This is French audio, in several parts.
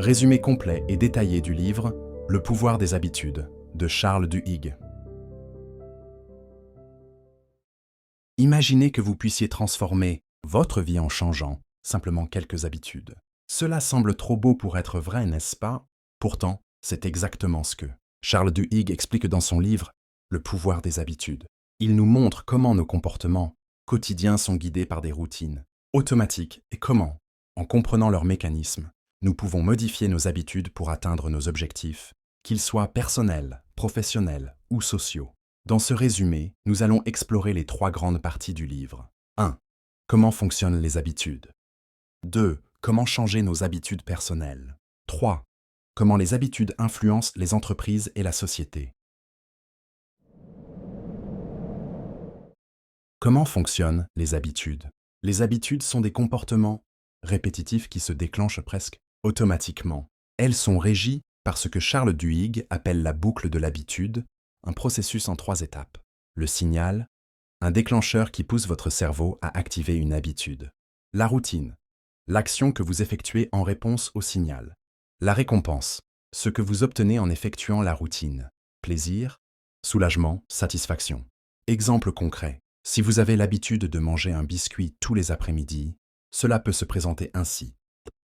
Résumé complet et détaillé du livre « Le pouvoir des habitudes » de Charles Duhigg. Imaginez que vous puissiez transformer votre vie en changeant simplement quelques habitudes. Cela semble trop beau pour être vrai, n'est-ce pas? Pourtant, c'est exactement ce que Charles Duhigg explique dans son livre « Le pouvoir des habitudes ». Il nous montre comment nos comportements quotidiens sont guidés par des routines automatiques et comment, en comprenant leurs mécanismes, nous pouvons modifier nos habitudes pour atteindre nos objectifs, qu'ils soient personnels, professionnels ou sociaux. Dans ce résumé, nous allons explorer les 3 grandes parties du livre. 1. Comment fonctionnent les habitudes. 2. Comment changer nos habitudes personnelles. 3. Comment les habitudes influencent les entreprises et la société. Comment fonctionnent les habitudes? Les habitudes sont des comportements répétitifs qui se déclenchent presque automatiquement. Elles sont régies par ce que Charles Duhigg appelle la boucle de l'habitude, un processus en 3 étapes. Le signal, un déclencheur qui pousse votre cerveau à activer une habitude. La routine, l'action que vous effectuez en réponse au signal. La récompense, ce que vous obtenez en effectuant la routine. Plaisir, soulagement, satisfaction. Exemple concret. Si vous avez l'habitude de manger un biscuit tous les après-midi, cela peut se présenter ainsi.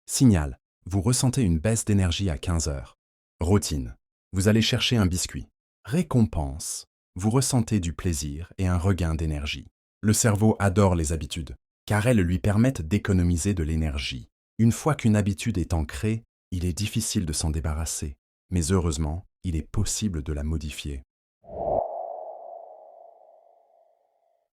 Signal, vous ressentez une baisse d'énergie à 15 heures. Routine, vous allez chercher un biscuit. Récompense, vous ressentez du plaisir et un regain d'énergie. Le cerveau adore les habitudes, car elles lui permettent d'économiser de l'énergie. Une fois qu'une habitude est ancrée, il est difficile de s'en débarrasser, mais heureusement, il est possible de la modifier.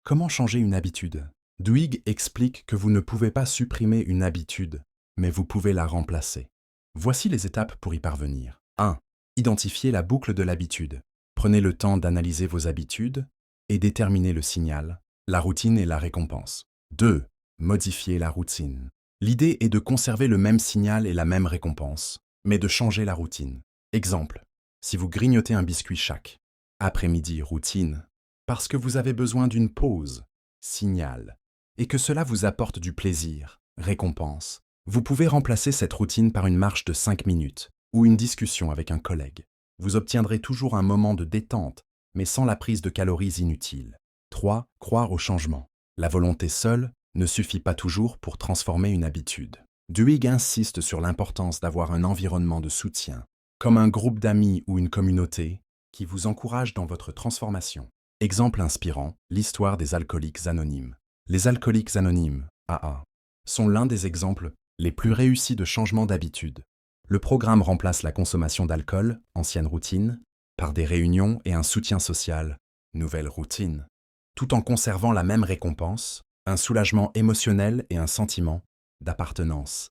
Comment changer une habitude? Duhigg explique que vous ne pouvez pas supprimer une habitude, mais vous pouvez la remplacer. Voici les étapes pour y parvenir. 1. Identifiez la boucle de l'habitude. Prenez le temps d'analyser vos habitudes et déterminez le signal, la routine et la récompense. 2. Modifiez la routine. L'idée est de conserver le même signal et la même récompense, mais de changer la routine. Exemple, si vous grignotez un biscuit chaque après-midi, routine, parce que vous avez besoin d'une pause, signal, et que cela vous apporte du plaisir, récompense, vous pouvez remplacer cette routine par une marche de 5 minutes ou une discussion avec un collègue. Vous obtiendrez toujours un moment de détente, mais sans la prise de calories inutiles. 3. Croire au changement. La volonté seule ne suffit pas toujours pour transformer une habitude. Duhigg insiste sur l'importance d'avoir un environnement de soutien, comme un groupe d'amis ou une communauté, qui vous encourage dans votre transformation. Exemple inspirant, l'histoire des alcooliques anonymes. Les alcooliques anonymes, AA, sont l'un des exemples les plus réussis de changement d'habitude. Le programme remplace la consommation d'alcool, ancienne routine, par des réunions et un soutien social, nouvelle routine, tout en conservant la même récompense, un soulagement émotionnel et un sentiment d'appartenance.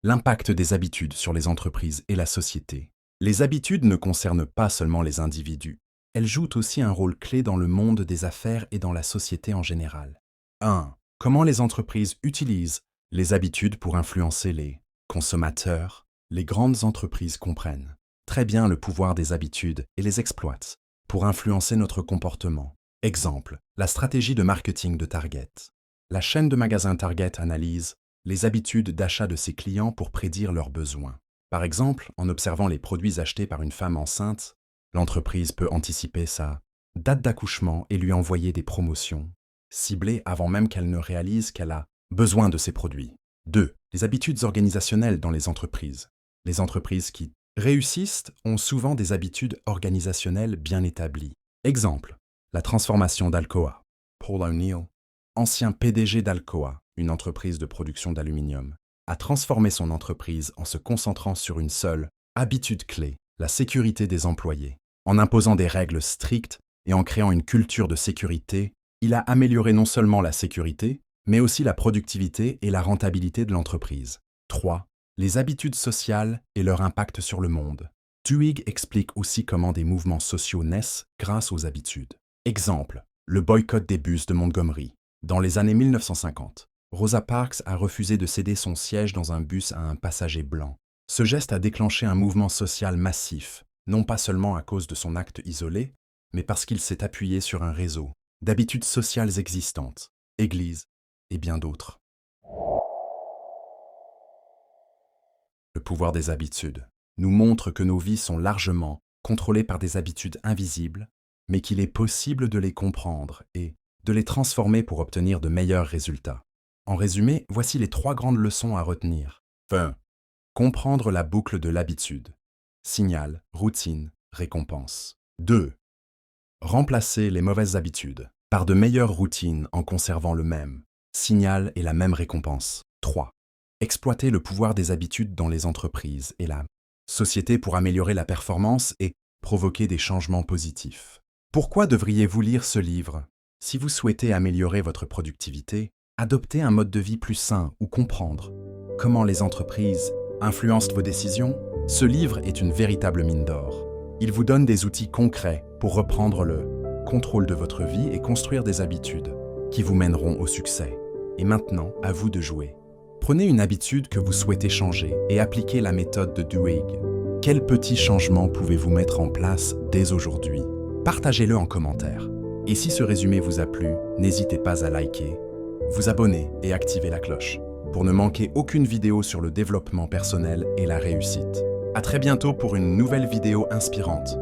L'impact des habitudes sur les entreprises et la société. Les habitudes ne concernent pas seulement les individus, elles jouent aussi un rôle clé dans le monde des affaires et dans la société en général. 1. Comment les entreprises utilisent les habitudes pour influencer les consommateurs? Les grandes entreprises comprennent très bien le pouvoir des habitudes et les exploitent pour influencer notre comportement. Exemple, la stratégie de marketing de Target. La chaîne de magasins Target analyse les habitudes d'achat de ses clients pour prédire leurs besoins. Par exemple, en observant les produits achetés par une femme enceinte, l'entreprise peut anticiper sa date d'accouchement et lui envoyer des promotions ciblées avant même qu'elle ne réalise qu'elle a besoin de ces produits. 2. Les habitudes organisationnelles dans les entreprises. Les entreprises qui réussissent ont souvent des habitudes organisationnelles bien établies. Exemple, la transformation d'Alcoa. Paul O'Neill, ancien PDG d'Alcoa, une entreprise de production d'aluminium, a transformé son entreprise en se concentrant sur une seule habitude clé, la sécurité des employés. En imposant des règles strictes et en créant une culture de sécurité, il a amélioré non seulement la sécurité, mais aussi la productivité et la rentabilité de l'entreprise. 3. Les habitudes sociales et leur impact sur le monde. Duhigg explique aussi comment des mouvements sociaux naissent grâce aux habitudes. Exemple, le boycott des bus de Montgomery. Dans les années 1950, Rosa Parks a refusé de céder son siège dans un bus à un passager blanc. Ce geste a déclenché un mouvement social massif, non pas seulement à cause de son acte isolé, mais parce qu'il s'est appuyé sur un réseau d'habitudes sociales existantes, églises et bien d'autres. Le pouvoir des habitudes nous montre que nos vies sont largement contrôlées par des habitudes invisibles, mais qu'il est possible de les comprendre et de les transformer pour obtenir de meilleurs résultats. En résumé, voici les 3 grandes leçons à retenir. 1. Comprendre la boucle de l'habitude. Signal, routine, récompense. 2. Remplacer les mauvaises habitudes par de meilleures routines en conservant le même signal et la même récompense. 3. Exploiter le pouvoir des habitudes dans les entreprises et la société pour améliorer la performance et provoquer des changements positifs. Pourquoi devriez-vous lire ce livre? Si vous souhaitez améliorer votre productivité, adopter un mode de vie plus sain ou comprendre comment les entreprises influencent vos décisions, ce livre est une véritable mine d'or. Il vous donne des outils concrets pour reprendre le contrôle de votre vie et construire des habitudes qui vous mèneront au succès. Et maintenant, à vous de jouer. Prenez une habitude que vous souhaitez changer et appliquez la méthode de Duhigg. Quels petits changements pouvez-vous mettre en place dès aujourd'hui? Partagez-le en commentaire. Et si ce résumé vous a plu, n'hésitez pas à liker, vous abonner et activer la cloche pour ne manquer aucune vidéo sur le développement personnel et la réussite. À très bientôt pour une nouvelle vidéo inspirante.